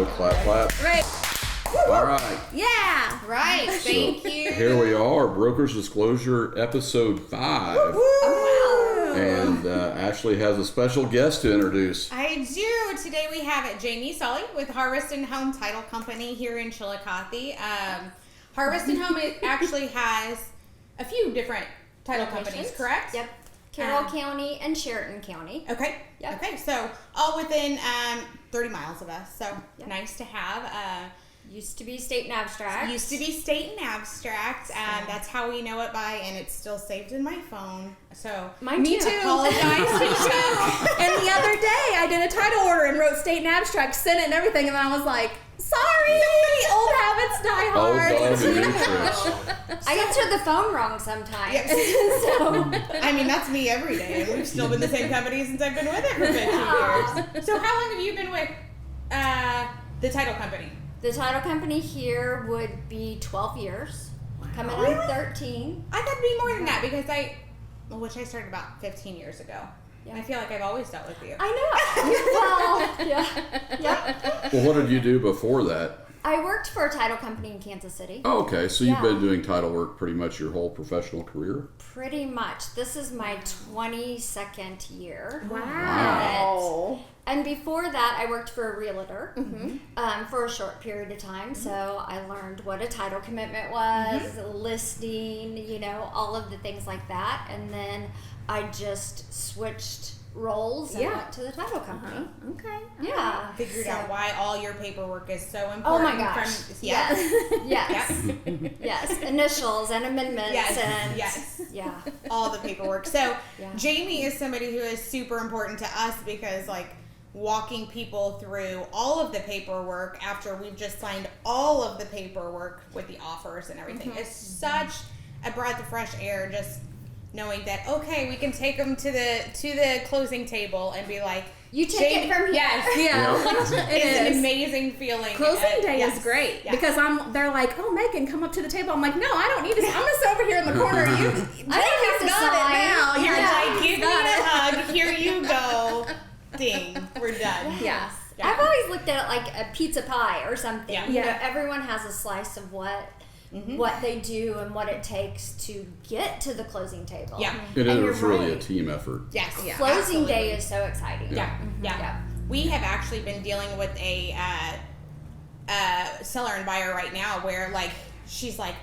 No clap clap. Right. All right. Yeah. Right. Thank you. Here we are, Brokers Disclosure, episode 5. Oh, wow. And Ashley has a special guest to introduce. I do. Today we have Jamie Saale with Harvest and Home Title Company here in Chillicothe. Harvest and Home actually has a few different title companies, correct? Yep. Carroll County and Sheraton County. Okay. Yep. Okay. So all within 30 miles of us. So Yep. nice to have. Used to be State and Abstract. Used to be State and Abstract. That's how we know it by, and it's still saved in my phone. So Mine me too. too. Apologize to Chuck. And the other day, I did a title order and wrote State and Abstract, sent it and everything, and I was like, sorry, old habits die Old hard. dog and new tricks. I answer the phone wrong sometimes. Yes. So I mean, that's me every day. And we've still been the same company since I've been with it for 15 years. So how long have you been with the title company? the title company here would be 12 years. Coming on Really? 13. I thought it'd be more than that because which I started about 15 years ago. Yeah. I feel like I've always dealt with you. I know. Well, yeah. Yep. Well, what did you do before that? I worked for a title company in Kansas City. Oh, okay, so you've Yeah. been doing title work pretty much your whole professional career? Pretty much. This is my 22nd year. Wow. And before that, I worked for a realtor for a short period of time. So I learned what a title commitment was, listing, all of the things like that. And then I just switched roles and went to the title company. Okay. Yeah. Figured So- out why all your paperwork is so important. Oh my gosh. Yes. Yes. Yes. Initials and amendments Yes. and Yes. yeah. All the paperwork. So Yeah. Jamie is somebody who is super important to us because walking people through all of the paperwork after we've just signed all of the paperwork with the offers and everything is such a breath of fresh air, just knowing that we can take them to the closing table and be like, You take Jamie, it from here. yes, Yeah. it's an is. amazing feeling. Closing day Yes. is great Yes. because they're like, oh, Megan, come up to the table. I'm like, no, I don't need to. I'm gonna sit over here in the corner. You, I don't have to got sign. it now. You're Yeah. like, give me a hug. Here you go. Ding, we're done. Yes. Yeah. I've always looked at it like a pizza pie or something. Yeah. Yeah. Everyone has a slice of what they do and what it takes to get to the closing table. Yeah. It And you're is really a right. team effort. Yes. Yeah. Closing absolutely. day is so exciting. Yeah. Yeah. We have actually been dealing with a seller and buyer right now where she's like,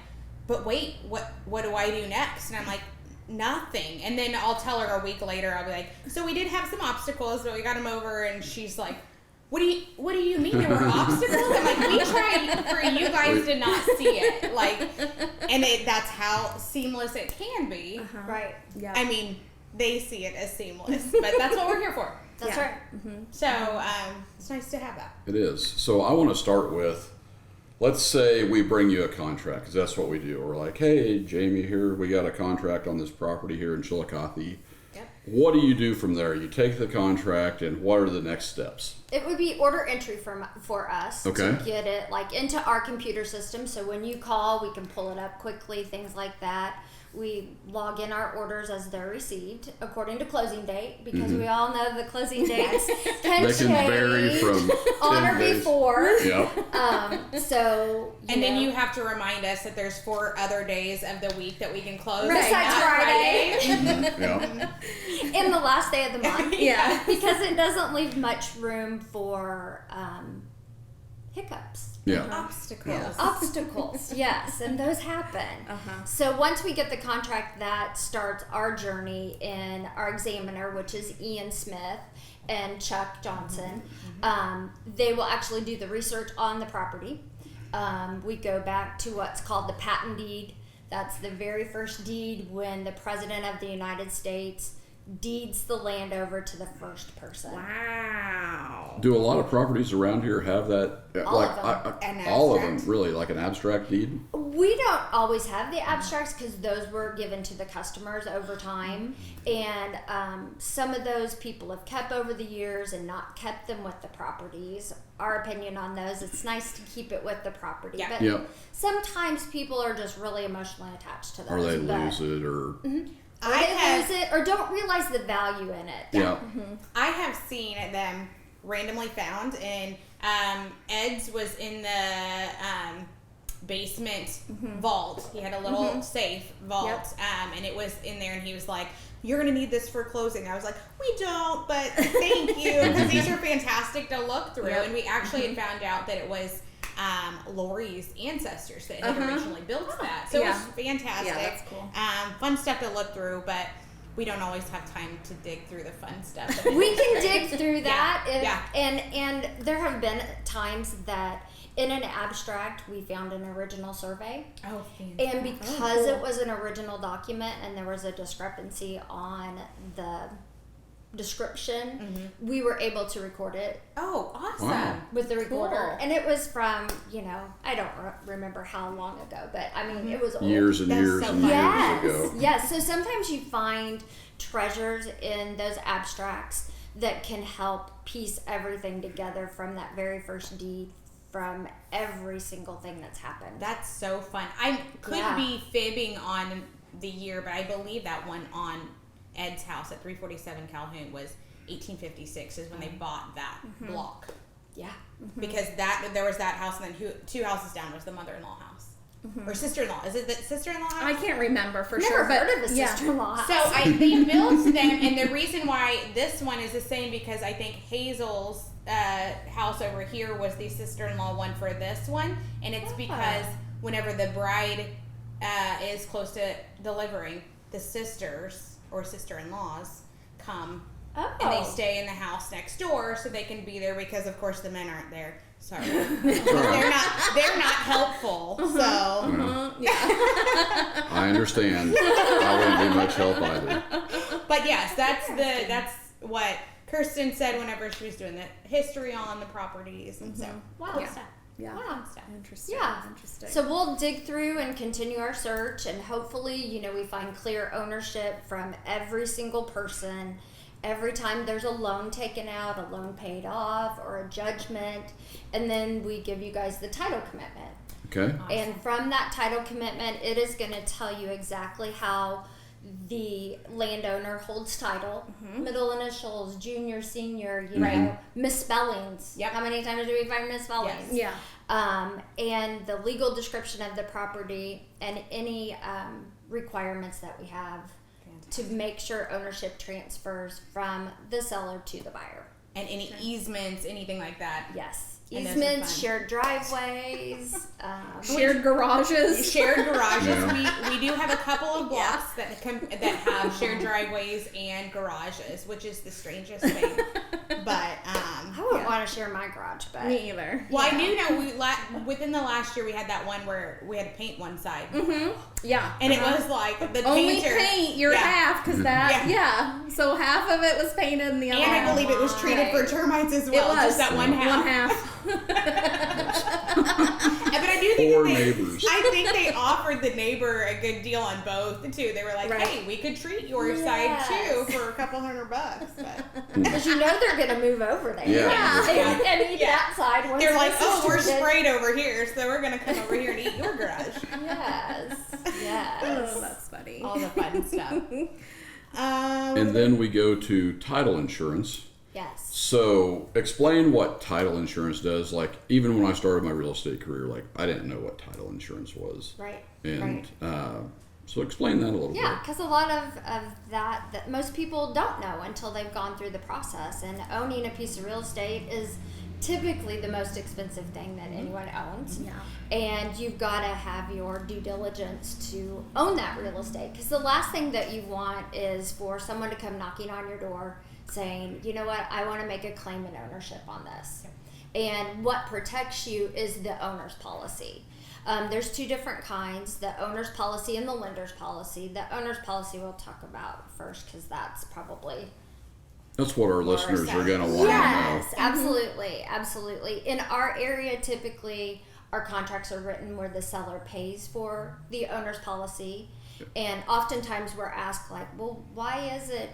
but wait, what do I do next? And I'm like, nothing. And then I'll tell her a week later, I'll be like, so we did have some obstacles, but we got them over. And she's like, what do you mean there were obstacles? I'm like, we tried for you guys to not see it. And that's how seamless it can be. Right. Yeah. I mean, they see it as seamless, but that's what we're here for. That's Yeah. right. So it's nice to have that. It is. So I want to start with, let's say we bring you a contract, because that's what we do. We're like, hey, Jamie, here, we got a contract on this property here in Chillicothe. Yep. What do you do from there? You take the contract, and what are the next steps? It would be order entry for us Okay. to get it into our computer system. So when you call, we can pull it up quickly, things like that. We log in our orders as they're received according to closing date because we all know the closing dates can They change can vary from on 10 or days. before. Yep. So And then you have to remind us that there's 4 other days of the week that we can close. Right. and Besides not Friday. Yeah. in the last day of the month. Yeah. Because it doesn't leave much room for hiccups. Yeah. Obstacles. Obstacles, yes, and those happen. So once we get the contract, that starts our journey in our examiner, which is Ian Smith and Chuck Johnson. They will actually do the research on the property. We go back to what's called the patent deed. That's the very first deed when the President of the United States deeds the land over to the first person. Wow. Do a lot of properties around here have that? All of them. An all of them, abstract? really, like an abstract deed? We don't always have the abstracts because those were given to the customers over time. And some of those people have kept over the years and not kept them with the properties. Our opinion on those, it's nice to keep it with the property. Yeah. But Yeah. sometimes people are just really emotionally attached to those. Or they but- lose it, or Or they lose it or don't realize the value in it. yeah. I have seen them randomly found, and Ed's was in the basement vault. He had a little safe vault, and it was in there, and he was like, "You're gonna need this for closing." I was like, "We don't, but thank you," because these are fantastic to look through. And we actually had found out that it was Lori's ancestors that had originally built that, so it was fantastic. Yeah, that's cool. Fun stuff to look through, but we don't always have time to dig through the fun stuff. We can dig through that, Yeah. and there have been times that in an abstract we found an original survey. Oh, fantastic. And because it was an original document and there was a discrepancy on the description, we were able to record it Oh, awesome. Wow. with the recorder. Cool. And it was from, I don't remember how long ago, but I mean, it was old. Years and That's years so and fun. Yes, years ago. yes. So sometimes you find treasures in those abstracts that can help piece everything together from that very first deed, from every single thing that's happened. That's so fun. I could Yeah. be fibbing on the year, but I believe that one on Ed's house at 347 Calhoun was 1856 is when they bought that block. Yeah. Because there was that house, and then two houses down was the mother-in-law house. Or sister-in-law. Is it the sister-in-law house? I can't remember for Never sure, but heard of a sister-in-law. So they built them, and the reason why this one is the same because I think Hazel's house over here was the sister-in-law one for this one, and it's because whenever the bride is close to delivering, the sisters or sister-in-laws come and they stay in the house next door so they can be there because of course the men aren't there. Sorry, they're not helpful. So I understand. I wouldn't be much help either. But yes, that's what Kirsten said whenever she was doing the history on the properties, and so Wow. cool stuff. yeah. Wow. Stuff. Interesting. Yeah. Interesting. So we'll dig through and continue our search, and hopefully, we find clear ownership from every single person. Every time there's a loan taken out, a loan paid off, or a judgment, and then we give you guys the title commitment. Okay. And from that title commitment, it is going to tell you exactly how the landowner holds title, middle initials, junior, senior, misspellings. Yep. How many times do we find misspellings? Yes. yeah. And the legal description of the property and any requirements that we have to make sure ownership transfers from the seller to the buyer. And any easements, anything like that. Yes. And those are Easements, fun. shared driveways. Shared garages. Shared garages. Yeah. We do have a couple of blocks that have shared driveways and garages, which is the strangest thing. But I wouldn't want to share my garage, but Me either. well, I do know within the last year we had that one where we had to paint one side, Yeah. and it was like the Only painter paint your Yeah. half because So half of it was painted and the other. And I believe it was treated for termites as well. It was just that one half. One half. But I do think Poor that neighbors. I think they offered the neighbor a good deal on both too. They were like, Right. "Hey, we could treat your side Yes. too for a couple $100." But because they're going to move over there. Yeah. And eat that side. Once they're like, this is "Oh, we're treated." sprayed over here, so we're gonna come over here and eat your garage." Yes. Yes. Oh, that's funny. All the fun stuff. And then we go to title insurance. Yes. So explain what title insurance does. Like even when I started my real estate career, like I didn't know what title insurance was. Right. And right. So explain that a little Yeah, bit. because a lot of that most people don't know until they've gone through the process. And owning a piece of real estate is typically the most expensive thing that anyone owns. Yeah. And you've got to have your due diligence to own that real estate. Because the last thing that you want is for someone to come knocking on your door saying, you know what, I want to make a claim in ownership on this. And what protects you is the owner's policy. There's two different kinds, the owner's policy and the lender's policy. The owner's policy we'll talk about first because that's probably... That's what our listeners are going to want to know. Yes, absolutely, absolutely. In our area, typically, our contracts are written where the seller pays for the owner's policy. And oftentimes we're asked like, well, why is it,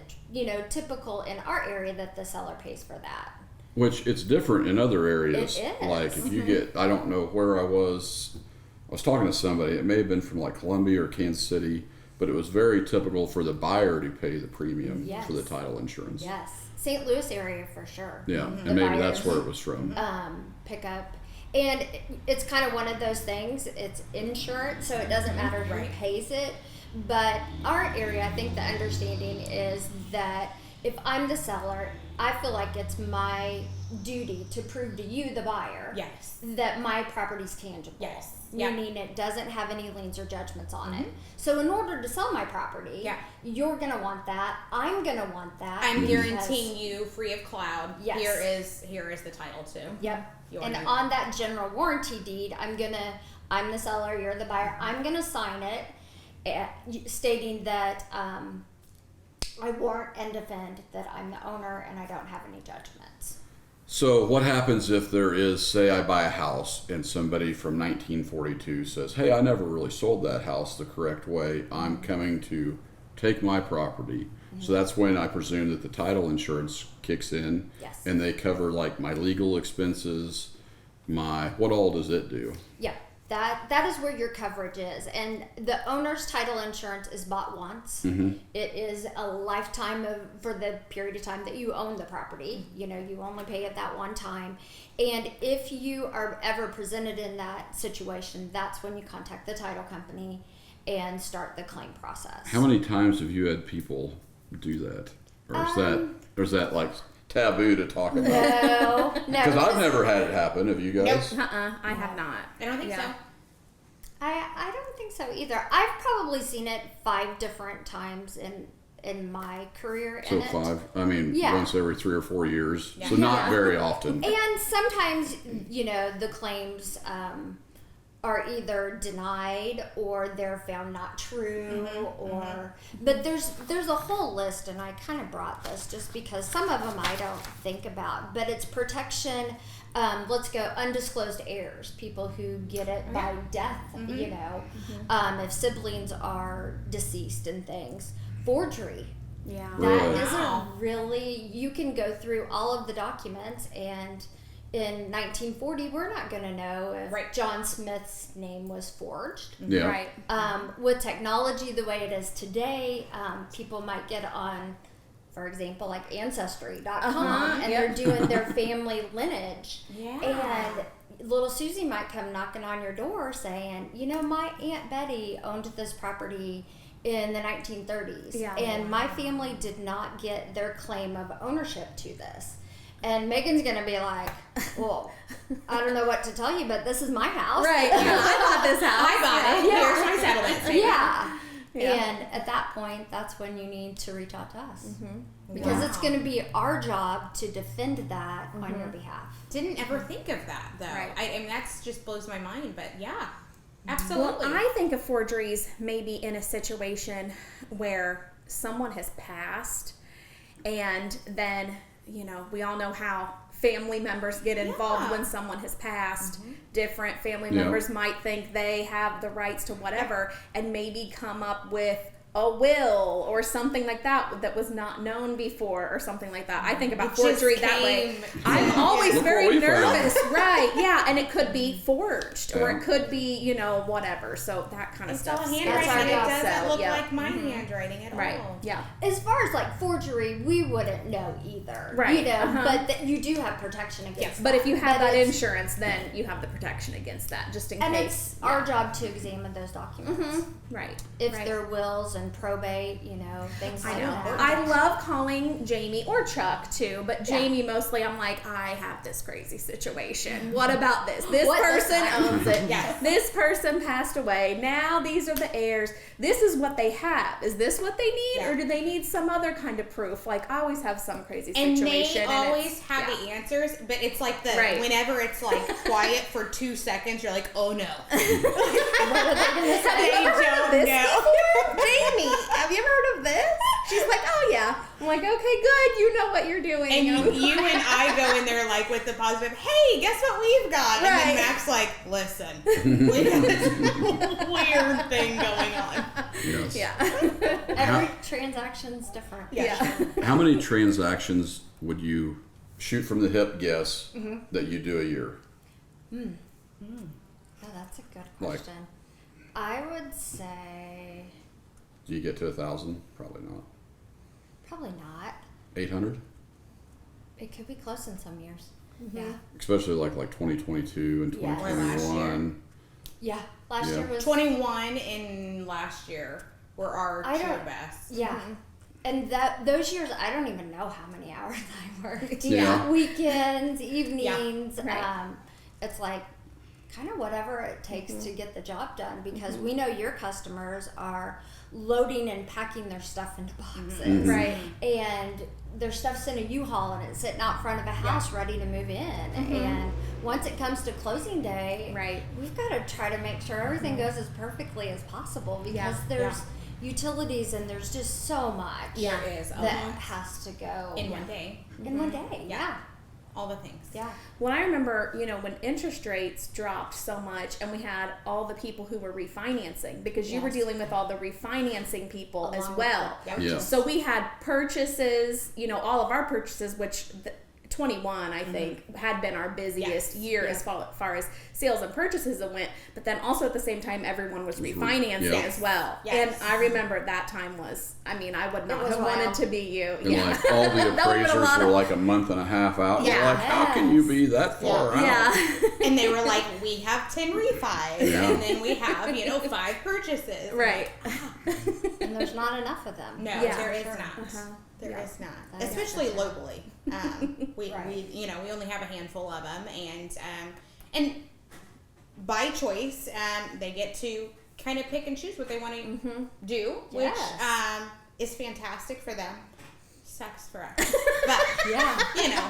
typical in our area that the seller pays for that? Which it's different in other areas. It is. Like if you get, I don't know where I was talking to somebody, it may have been from like Columbia or Kansas City, but it was very typical for the buyer to pay the premium Yes. for the title insurance. Yes, St. Louis area for sure. Yeah, The and maybe that's buyers, where it was from. pick up, and it's kind of one of those things. It's insurance, so it doesn't matter who Right. pays it. But our area, I think the understanding is that if I'm the seller, I feel like it's my duty to prove to you, the buyer, Yes. that my property's tangible. Yes. Yeah. Meaning it doesn't have any liens or judgments on it. So in order to sell my property, Yeah. you're gonna want that. I'm gonna want that. I'm because- guaranteeing you free of cloud. Yes. Here is the title too. Yep. Your And name. on that general warranty deed, I'm the seller, you're the buyer. I'm gonna sign it, stating that I warrant and defend that I'm the owner and I don't have any judgments. So what happens if there is, say I buy a house and somebody from 1942 says, hey, I never really sold that house the correct way. I'm coming to take my property. So that's when I presume that the title insurance kicks in. Yes. And they cover like my legal expenses, what all does it do? Yeah, that is where your coverage is. And the owner's title insurance is bought once. It is a lifetime for the period of time that you own the property. You know, you only pay it that one time. And if you are ever presented in that situation, that's when you contact the title company and start the claim process. How many times have you had people do that? Or is that like taboo to talk about? No, no. Because I've never had it happen. Have you guys? I have not. I don't think so. I don't think so either. I've probably seen it 5 different times in my career. So in it. 5. I mean, Yeah. once every 3 or 4 years. Yeah. So not Yeah. very often. And sometimes, you know, the claims are either denied or they're found not true, but there's a whole list, and I kind of brought this just because some of them I don't think about, but it's protection. Let's go undisclosed heirs, people who get it by death, you know, if siblings are deceased and things. Forgery. Yeah. That Really? is a really, you can go through all of the documents, and in 1940, we're not going to know if Right. John Smith's name was forged. Yeah. Right. With technology the way it is today, people might get on, for example, like Ancestry.com, and they're doing their family lineage. Yeah. And little Susie might come knocking on your door saying, you know, my Aunt Betty owned this property in the 1930s, Yeah. and my family did not get their claim of ownership to this. And Megan's gonna be like, well, I don't know what to tell you, but this is my house. Right. Yeah, I bought this house. I bought it. Yeah. Here's my settlement statement. Yeah. Yeah. And at that point, that's when you need to reach out to us. Because it's Wow. going to be our job to defend that on your behalf. Didn't ever think of that though. Right. I mean, that's just blows my mind. But yeah, absolutely. Well, I think of forgeries maybe in a situation where someone has passed, and then, you know, we all know how family members get involved Yeah. when someone has passed. Different family Yeah. members might think they have the rights to whatever, and maybe come up with a will or something like that that was not known before, or something like that. I think about It just forgery that way. came- I'm always Look what very we found. nervous, right? Yeah, and it could be forged, or Yeah. it could be, you know, whatever. So that kind of It's all stuff. handwriting, our and it job. doesn't So, look yeah. like my handwriting at Right. all. Yeah. As far as like forgery, we wouldn't know either. Right. You know, Uh-huh. but you do have protection against Yes. But if you have But that it's- insurance, then you have the protection against that, just in And case. it's our job to examine those documents. Right. If right. they're wills and probate, you know, things I like know. that. I love calling Jamie or Chuck too, but Jamie mostly I'm like, I have this crazy situation. What about this? This What person this owns it. Yes. This person passed away. Now these are the heirs. This is what they have. Is this what they need, Yeah. or do they need some other kind of proof? Like I always have some crazy And situation. they always it's- have yeah. the answers, but it's like the Right. whenever it's like quiet for 2 seconds, you're like, oh no. What are they gonna say? Have you ever heard of don't this know. before? Jamie, have you ever heard of this? She's like, oh yeah. I'm like, okay, good. You know what you're doing. And you and I go in there like with the positive, hey, guess what we've got? And Right. then Mac's like, listen, we got this weird thing going on. Yes. Yeah. Every transaction's different. Yeah. How many transactions would you shoot from the hip guess that you do a year? Oh, that's a good Like- question. I would say Do you get to 1,000? Probably not. Probably not. 800? It could be close in some years. Yeah. Especially like 2022 and Yeah. Or last 2021. Yeah. Last Yeah. year was 21 and last year were our I two don't- best. Yeah. And those years, I don't even know how many hours I worked. Yeah. Weekends, evenings. Right. It's like kind of whatever it takes to get the job done, because we know your customers are loading and packing their stuff into boxes. Right. And their stuff's in a U-Haul and it's sitting out front of a house ready to move in. And once it comes to closing day, Right. we've got to try to make sure everything goes as perfectly as possible, because Yeah. there's utilities and there's just so much There is. that has to go In one day. in one day. Yeah. All the things. Yeah. Well, I remember, when interest rates dropped so much and we had all the people who were refinancing, because you were Yes. dealing with all the refinancing people as Along with well. the Yeah. So we had purchases, all of our purchases, which 21, I think, had been our busiest year as far as sales and purchases went. But then also at the same time, everyone was refinancing Yeah. as well. Yes. And I remember that time was, I would not was have wanted wild. to be you. And like all the That would've been a appraisers lot were of- like a month and a half out. Yeah. You're like, how can you be that far out? Yeah. And they were like, we have 10 refis, Yeah. and then we have, 5 purchases. Right. And there's not enough of them. No, Yeah, there is sure. not. There is not, That is especially for sure. locally. We Right. we only have a handful of them, and by choice, they get to kind of pick and choose what they want to do, which Yes. is fantastic for them. Sucks for us, but Yeah.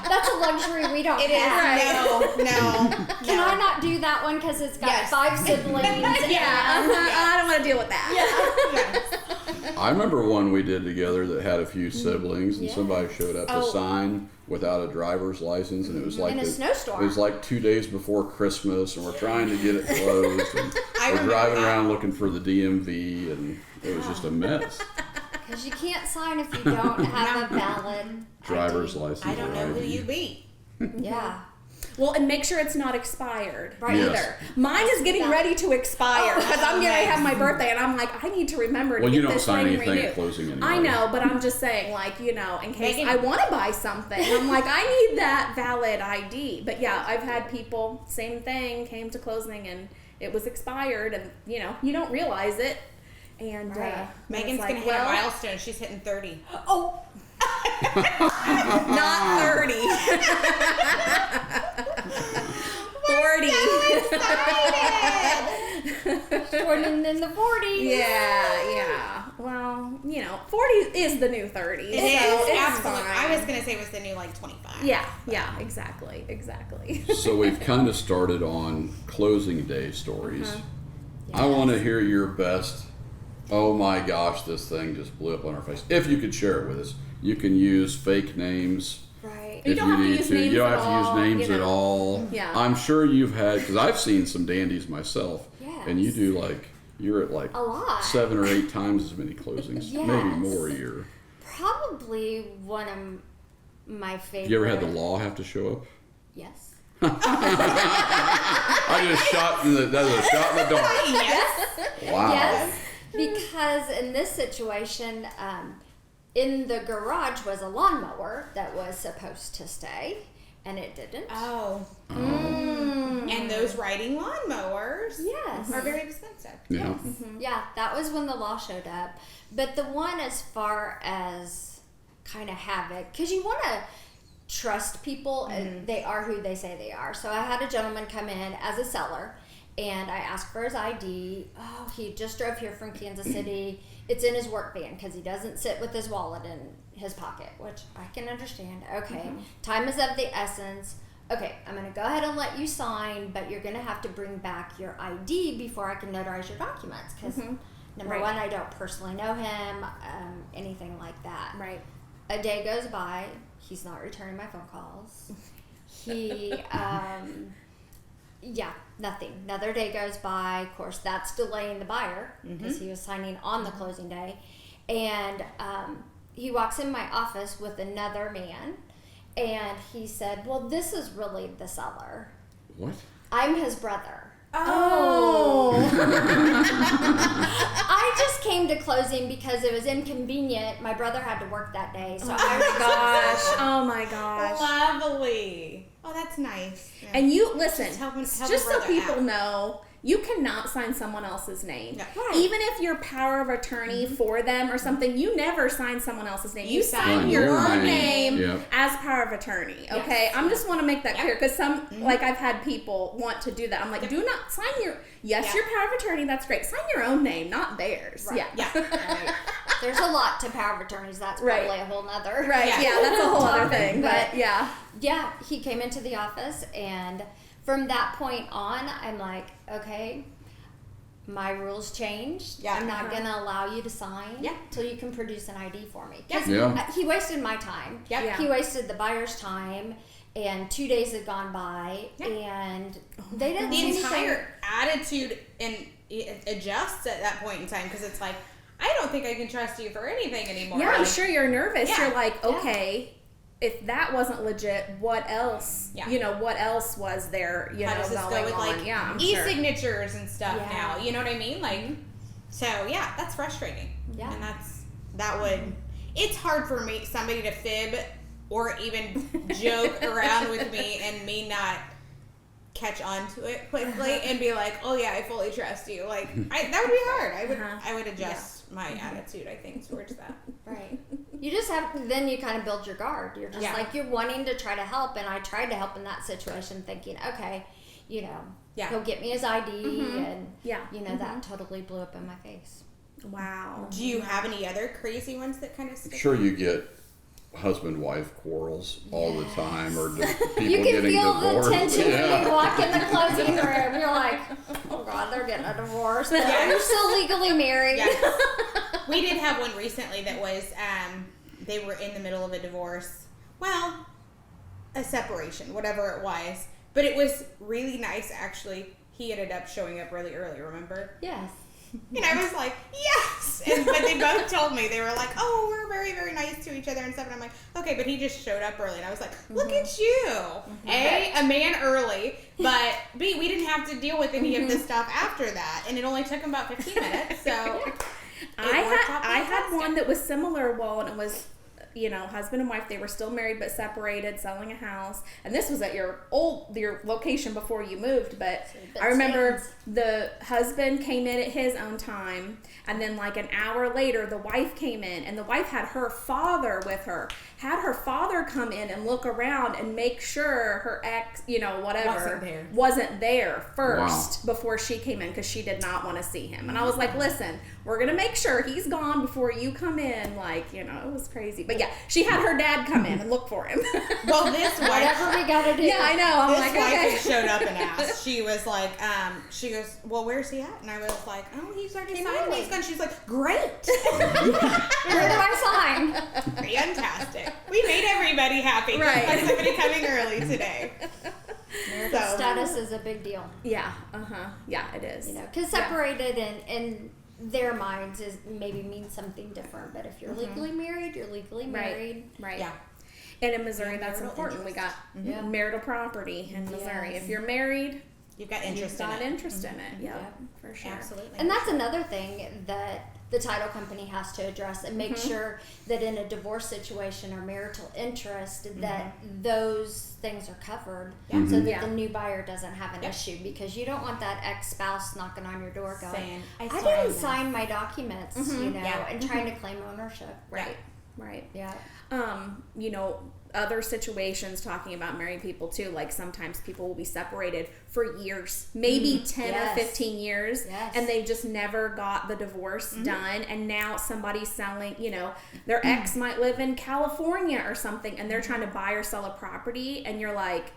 That's a luxury we don't it is have. no. Can I not do that one because it's got Yes. 5 siblings? Yeah. I don't want to deal with that. Yes. I remember one we did together that had a few siblings, and Yes. somebody showed up to sign without a driver's license, and it was like In a snowstorm. It was like 2 days before Christmas, and we're trying to get it closed, and I we're remember driving that. around looking for the DMV, and it was just a mess. Because you can't sign if you don't have a valid Driver's ID. license. I don't or know who ID. you be. Yeah. Well, and make sure it's not expired Right. Yes. either. Mine is getting That- ready to expire because I'm getting ready to have my nice. birthday, and I'm like, I need to remember to Well, get you don't this sign thing anything renewed. at closing anyway. I know, but I'm just saying, in case Megan- I want to buy something, I'm like, I need that valid ID. But yeah, I've had people, same thing, came to closing and it was expired, and you don't realize it. And Right. then Megan's it's gonna like, hit a well, milestone. She's hitting 30. Oh, not 30. 40. Jordan in the 40s. Yeah. Well, 40 is the new 30. It is it's absolutely. fine. I was gonna say it was the new 25. Yeah, exactly. So we've kind of started on closing day stories. I want to hear your best. Oh my gosh, this thing just blew up on our face. If you could share it with us, you can use fake names. Right. You If don't have to need use to, names you don't at have to all, use names at all. Yeah. I'm sure you've had, because I've seen some dandies myself, and you Yes. do you're at A lot. 7 or 8 times as many closings, maybe Yes. more a year. Probably one of my favorite. You ever had the law have to show up? Yes. I just shot in that was a shot in the dark. Yes. Wow. Yes. Because in this situation, in the garage was a lawnmower that was supposed to stay, and it didn't. Oh. Mm. And those riding lawnmowers Yes. are very expensive. Yeah. Yeah, that was when the law showed up. But the one as far as kind of havoc, because you want to trust people, and they are who they say they are. So I had a gentleman come in as a seller, and I asked for his ID. Oh, he just drove here from Kansas City. It's in his work van because he doesn't sit with his wallet in his pocket, which I can understand. Okay, time is of the essence. Okay, I'm going to go ahead and let you sign, but you're going to have to bring back your ID before I can notarize your documents because, number Right. one, I don't personally know him, anything like that. Right. A day goes by, he's not returning my phone calls. He, nothing. Another day goes by. Of course, that's delaying the buyer because he was signing on the closing day. And he walks in my office with another man, and he said, well, this is really the seller. What? I'm his brother. Oh. I just came to closing because it was inconvenient. My brother had to work that day, so Oh my gosh. Lovely. Oh, that's nice. Yeah. And you listen, help just so people know, you cannot sign someone else's name. No. Right. Even if you're power of attorney for them or something, you never sign someone else's name. You sign sign your your own name. name Yep. as power of attorney. Okay, I just want to make that clear because some, like I've had people want to do that. I'm like, do not sign your your power of attorney. That's great. Sign your own name, not theirs. Right. Yeah. Right. there's a lot to power of attorneys. That's Right. probably a whole nother. Right. Yeah, that's a whole other thing. But But yeah. yeah, he came into the office, and from that point on, I'm like, okay, my rules changed. Yeah. I'm not going to allow you to sign Yeah. till you can produce an ID for me. 'Cause Yeah. he wasted my time. Yep. Yeah. He wasted the buyer's time, and 2 days had gone by, Yeah. and they didn't The do anything. entire attitude and it adjusts at that point in time because it's like, I don't think I can trust you for anything anymore. Yeah, I'm Like, sure you're nervous. Yeah. You're like, Yeah. okay, if that wasn't legit, what else? Yeah. You know, what else was there? You How know, does this going go with on? like Yeah, I'm sure. e-signatures and stuff Yeah. now? You know what I mean? Like, so yeah, that's frustrating. Yeah. And that would. It's hard for me, somebody to fib or even joke around with me and me not catch on to it quickly and be like, oh yeah, I fully trust you. Like, that would be hard. I would adjust my attitude, I think, towards that. Right. You just have then you kind of build your guard. You're just Yeah. like you're wanting to try to help, and I tried to help in that situation, thinking, okay, you know, Yeah. he'll get me his ID, and Yeah. you know that totally blew up in my face. Wow. Do you have any other crazy ones that kind of stick? Sure, you get husband-wife quarrels all the time, or people You can getting feel divorced. the tension when Yeah. you walk in the closing room. You're like, oh God, they're getting a divorce. But Yeah. you're still legally married. Yes. We did have one recently that was they were in the middle of a divorce. Well, a separation, whatever it was. But it was really nice, actually. He ended up showing up really early, remember? Yes. And I was like, yes! But they both told me, they were like, oh, we're very, very nice to each other and stuff. And I'm like, okay, but he just showed up early. And I was like, look at you. A man early, but B, we didn't have to deal with any of this stuff after that. And it only took him about 15 minutes. So I had one that was similar. Well, and it was, you know, husband and wife. They were still married but separated, selling a house. And this was at your location before you moved. But So I remember stands. the husband came in at his own time, and then like an hour later, the wife came in, and the wife had her father with her. Had her father come in and look around and make sure her ex, you know, whatever, wasn't there first before she came in, because she did not want to see him. And I was like, listen, we're going to make sure he's gone before you come in. Like, you know, it was crazy. But yeah, she had her dad come in and look for him. well, this wife, Whatever we gotta do. yeah, I know. I'm this like, wife okay. had showed up and asked. She was like, she goes, well, where's he at? And I was like, oh, he's already signed. He's gone. She's like, great. Where do I sign? Fantastic. We made everybody happy just Right. by somebody coming early today. Marital status is a big deal. Yeah, yeah, it is. You know, because separated in their minds is maybe means something different. But if you're legally married, you're legally married. Right. Yeah. And in Missouri, Yeah, that's marital important. We got Yeah. marital property in Missouri. Yes. If you're married, You've got interest you've got in it. interest in it. Yeah, Yep. for sure. Absolutely. And that's another thing that the title company has to address and make sure that in a divorce situation or marital interest that those things are covered so that Yeah. the new buyer doesn't have an issue, because you don't want that ex-spouse knocking on your door going, Saying, I signed didn't this." sign my documents, you know, Yeah. and trying to claim ownership. Right. Right. Yeah. You know, other situations talking about married people too, like sometimes people will be separated for years, maybe 10 Yes. or 15 years, Yes. and they just never got the divorce done, and now somebody's selling, you know, their ex might live in California or something, and they're trying to buy or sell a property, and you're like,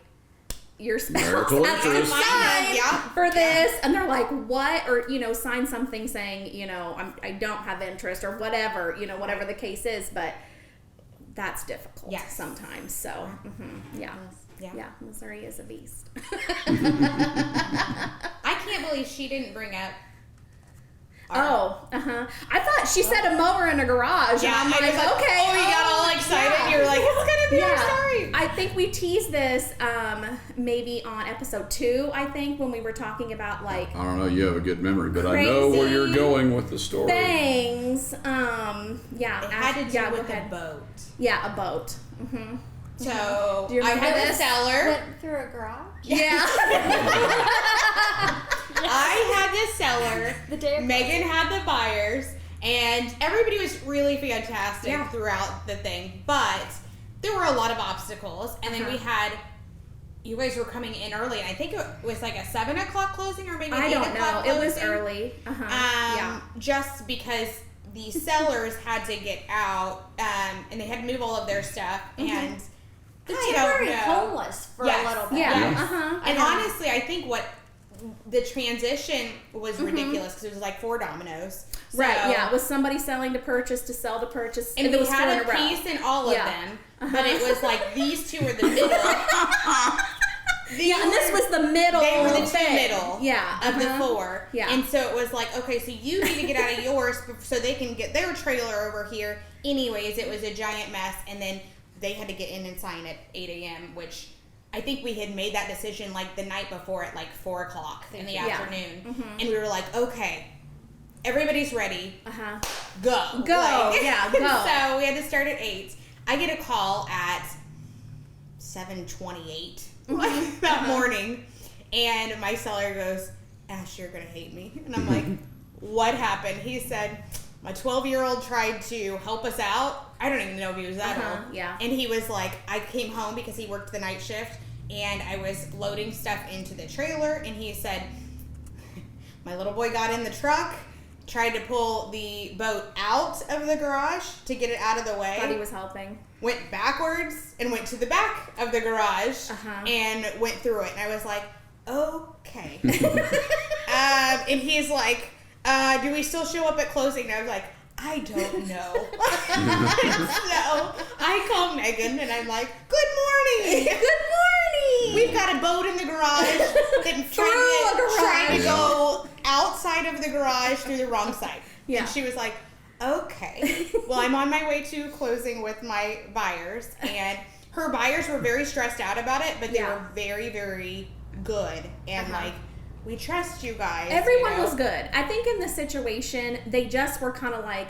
your spouse Marital has to interest. sign Yeah. for this, and they're like, what? Or, you know, sign something saying, you know, I don't have interest or whatever, you know, whatever the case is, but that's difficult sometimes. So, yeah. Missouri is a beast. I can't believe she didn't bring up I thought she said a mower in a garage. Yeah, and I'm like, like, okay. Oh, you got all excited. Yeah. You're like, it's gonna be our Yeah. story. I think we teased this maybe on episode 2, I think, when we were talking about like I don't know, you have a good memory, but I know where you're crazy going with the story. things. Yeah. It had to do go with the ahead. boat. Yeah, a boat. Mm-hmm. So Do you I remember had the this? seller. Went through a garage. Yeah. I had the seller. The day of Megan had the buyers, and everybody was really fantastic Yeah. throughout the thing. But there were a lot of obstacles, and then we had. You guys were coming in early, and I think it was like a 7 o'clock closing, or maybe I 8 don't o'clock know. It was closing. early. Yeah. Just because the sellers had to get out, and they had to move all of their stuff, and The I don't temporary know. homeless for Yes. a little bit. Yeah. Yeah. And honestly, I think what the transition was ridiculous because it was like 4 dominoes. Right, So- yeah. It was somebody selling to purchase to sell to purchase. And it we was 4 in had a a row. piece in all of Yeah. them, but it was like these 2 were the middle. Yeah, and this was the middle. They were the 2 thing. middle Yeah, of the uh-huh. 4. Yeah. And so it was like, okay, so you need to get out of yours so they can get their trailer over here. Anyways, it was a giant mess. And then they had to get in and sign at 8 a.m., which I think we had made that decision like the night before at like 4 o'clock in the Yeah. afternoon. And we were like, okay, everybody's ready. Uh-huh. Go. Go, yeah, go. So we had to start at 8. I get a call at 7:28 that morning, and my seller goes, Ash, you're gonna hate me. And I'm like, what happened? He said, my 12-year-old tried to help us out. I don't even know if he was that old. Yeah. And he was like, I came home because he worked the night shift, and I was loading stuff into the trailer, and he said, my little boy got in the truck, tried to pull the boat out of the garage to get it out of the way. Thought he was helping. Went backwards and went to the back of the garage and went through it. And I was like, okay. And he's like, do we still show up at closing? And I was like, I don't know. So I call Megan and I'm like, good morning. Good morning. We've got a boat in the garage that trying to go outside of the garage through the wrong side. Yeah. And she was like, okay. Well, I'm on my way to closing with my buyers, and her buyers were very stressed out about it, but they were very, very good. And like, we trust you guys. Everyone was good. I think in this situation, they just were kind of like,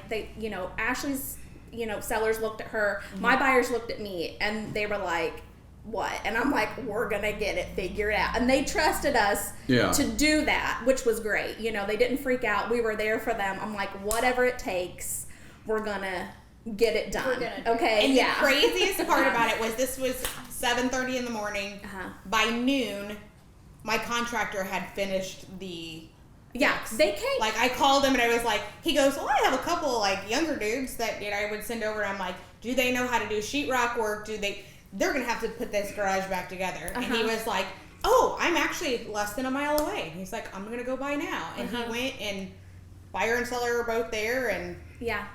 Ashley's, sellers looked at her, my buyers looked at me, and they were like, what? And I'm like, we're gonna get it figured out. And they trusted us to do that, which was great. They didn't freak out. We were there for them. I'm like, whatever it takes, we're gonna get it done. Okay. And the craziest part about it was this was 7:30 in the morning. By noon, my contractor had finished the they came. Like, I called him and I was like, he goes, well, I have a couple like younger dudes that I would send over. I'm like, do they know how to do sheetrock work? They're gonna have to put this garage back together. And he was like, oh, I'm actually less than a mile away. And he's like, I'm gonna go by now. And he went, and buyer and seller are both there. And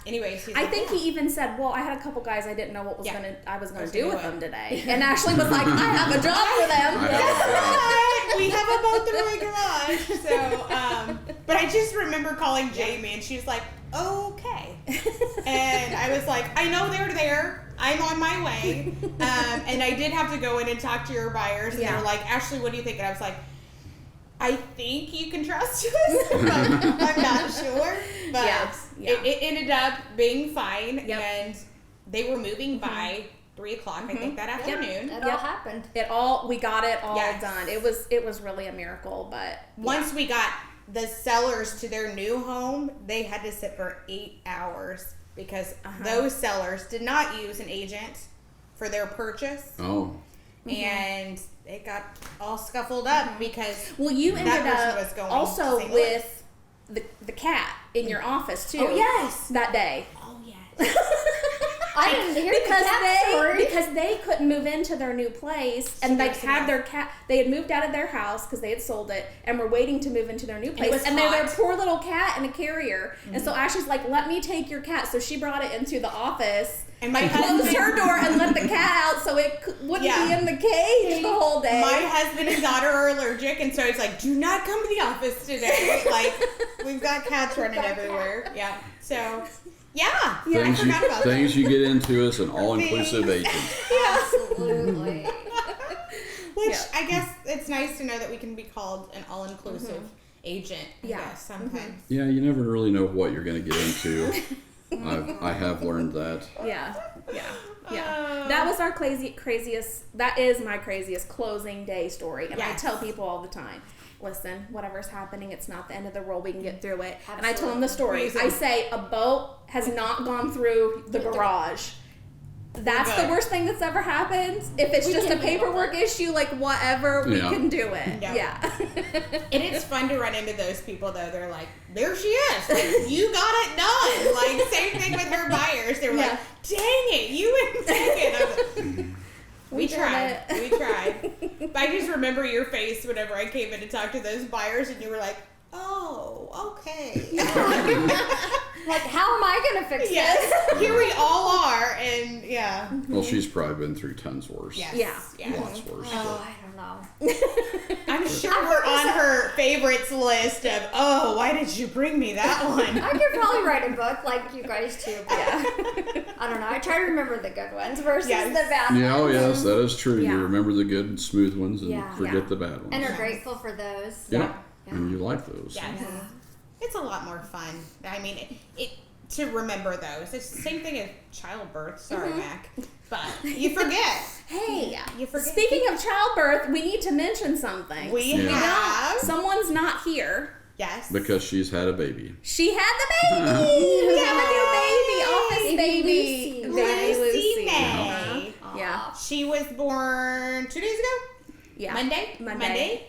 anyways, he's I think he even said, well, I had a couple guys I didn't know what I was gonna do with it. them today. And Ashley was like, I have a job for them. We have a boat in the garage. So, but I just remember calling Jamie, and she was like, okay. And I was like, I know they're there. I'm on my way. And I did have to go in and talk to your buyers. And they were like, Ashley, what do you think? And I was like, I think you can trust us. I'm not sure. But it ended up being fine. And they were moving by 3 o'clock, I think, that afternoon. It all happened. We got it all done. It was really a miracle. But once we got the sellers to their new home, they had to sit for 8 hours because those sellers did not use an agent for their purchase. Oh. And it got all scuffled up because you ended person up was going also to St. with the cat in your office too. Oh, yes. That day. Oh, yes. I didn't hear the cat story. because they couldn't move into their new place and like had their cat. They had moved out of their house because they had sold it and were waiting to move into their new place. And they had their poor little cat in a carrier. And so Ashley's like, "Let me take your cat." So she brought it into the office. And my closed her door and let the cat out so it wouldn't be in the cage the whole day. My husband and daughter are allergic, and so it's like, do not come to the office today. Like, we've got cats running everywhere. Yeah. So, yeah. I forgot about things you get into as an all-inclusive agent. Absolutely. Which I guess it's nice to know that we can be called an all-inclusive agent. I guess, sometimes. Yeah, you never really know what you're going to get into. I have learned that. Yeah. That was our craziest. That is my craziest closing day story, and I tell people all the time, listen, whatever's happening, it's not the end of the world. We can get through it. Absolutely. And I tell them the story. I say a boat has not gone through the garage. That's the worst thing that's ever happened. If it's just a paperwork issue, like whatever, we can do it. Yeah. And it's fun to run into those people, though. They're like, there she is. Like, you got it done. Like, same thing with her buyers. They were like, dang it, you wouldn't take it. I was like, we tried. But I just remember your face whenever I came in to talk to those buyers, and you were like, oh, okay. Like, how am I going to fix this? Here we all are, and Well, she's probably been through tons worse. Yes. Yeah. Lots worse. Oh, I don't know. I'm sure we're on her favorites list of, why did you bring me that one? I could probably write a book like you guys too, but I don't know. I try to remember the good ones versus the bad ones. Yeah, yes, that is true. You remember the good and smooth ones and forget the bad ones. And are grateful for those. Yeah. And you like those. Yes. Yeah. It's a lot more fun. I mean, it to remember those. It's the same thing as childbirth. Sorry, Mac. But you forget. Hey, you forget. Speaking of childbirth, we need to mention something. We have. Someone's not here. Yes. Because she's had a baby. She had the baby. We have a new baby. Office baby. Lucy. Baby Lucy. May. Yeah. She was born 2 days ago. Yeah. Monday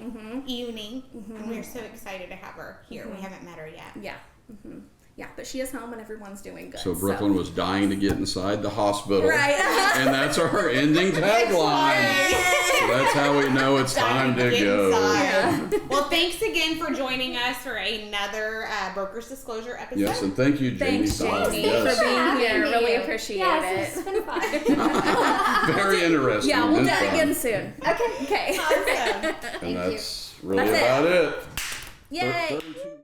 evening. And we're so excited to have her here. We haven't met her yet. Yeah. Yeah, but she is home and everyone's doing good. So Brooklyn was dying to get inside the hospital. Right. And that's our ending tagline. So that's how we know it's time to go. Yeah. Well, thanks again for joining us for another Broker's Disclosure episode. Yes, and thank you, Jamie. Thanks, Jamie, for being here. Really appreciate it. It's been fun. Very interesting. Yeah, we'll do it again soon. Okay. Awesome. And that's really about it. Yay. 32